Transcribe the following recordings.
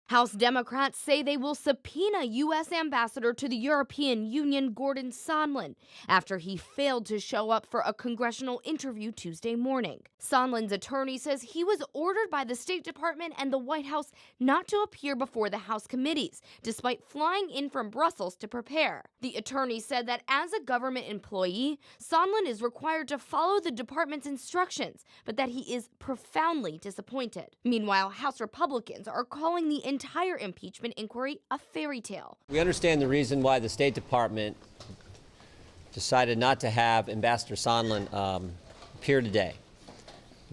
House Democrats say they will subpoena U.S. Ambassador to the European Union Gordon Sondland after he failed to show up for a congressional interview Tuesday morning. Sondland's attorney says he was ordered by the State Department and the White House not to appear before the House committees, despite flying in from Brussels to prepare. The attorney said that as a government employee, Sondland is required to follow the department's instructions, but that he is profoundly disappointed. Meanwhile, House Republicans are calling the entire impeachment inquiry a fairy tale. We understand the reason why the State Department decided not to have Ambassador Sondland appear today.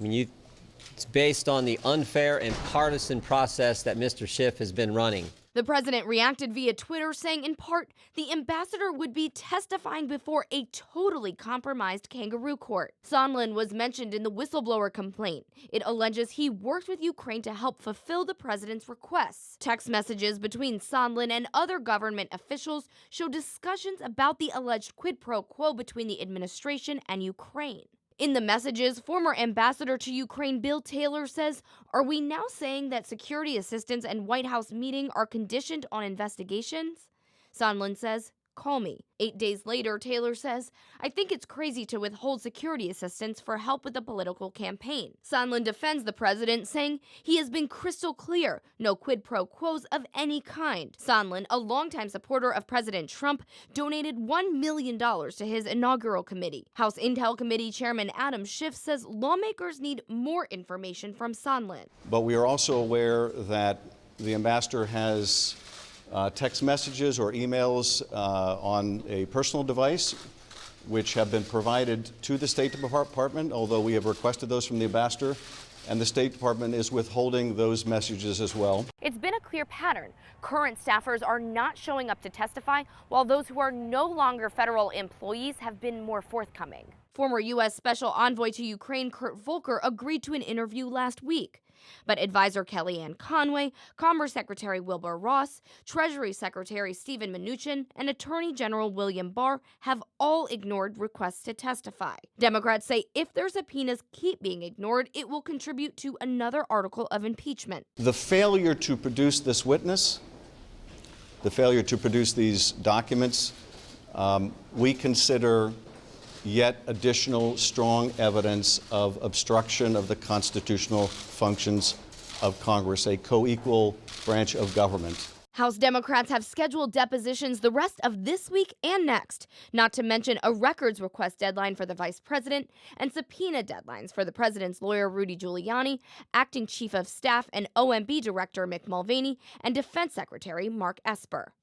It's based on the unfair and partisan process that Mr. Schiff has been running. The president reacted via Twitter, saying in part, the ambassador would be testifying before a totally compromised kangaroo court. Sondland was mentioned in the whistleblower complaint. It alleges he worked with Ukraine to help fulfill the president's requests. Text messages between Sondland and other government officials show discussions about the alleged quid pro quo between the administration and Ukraine. In the messages, former ambassador to Ukraine Bill Taylor says, "Are we now saying that security assistance and White House meeting are conditioned on investigations?" Sondland says, "Call me." 8 days later, Taylor says, "I think it's crazy to withhold security assistance for help with a political campaign." Sondland defends the president, saying he has been crystal clear, no quid pro quos of any kind. Sondland, a longtime supporter of President Trump, donated $1 million to his inaugural committee. House Intel Committee Chairman Adam Schiff says lawmakers need more information from Sondland. But we are also aware that the ambassador has text messages or emails on a personal device, which have been provided to the State Department, although we have requested those from the ambassador, and the State Department is withholding those messages as well. It's been a clear pattern. Current staffers are not showing up to testify, while those who are no longer federal employees have been more forthcoming. Former U.S. Special Envoy to Ukraine Kurt Volker agreed to an interview last week. But advisor Kellyanne Conway, Commerce Secretary Wilbur Ross, Treasury Secretary Steven Mnuchin, and Attorney General William Barr have all ignored requests to testify. Democrats say if their subpoenas keep being ignored, it will contribute to another article of impeachment. The failure to produce this witness, the failure to produce these documents, we consider yet additional strong evidence of obstruction of the constitutional functions of Congress, a co-equal branch of government. House Democrats have scheduled depositions the rest of this week and next, not to mention a records request deadline for the vice president and subpoena deadlines for the president's lawyer Rudy Giuliani, acting chief of staff and OMB director Mick Mulvaney, and defense secretary Mark Esper.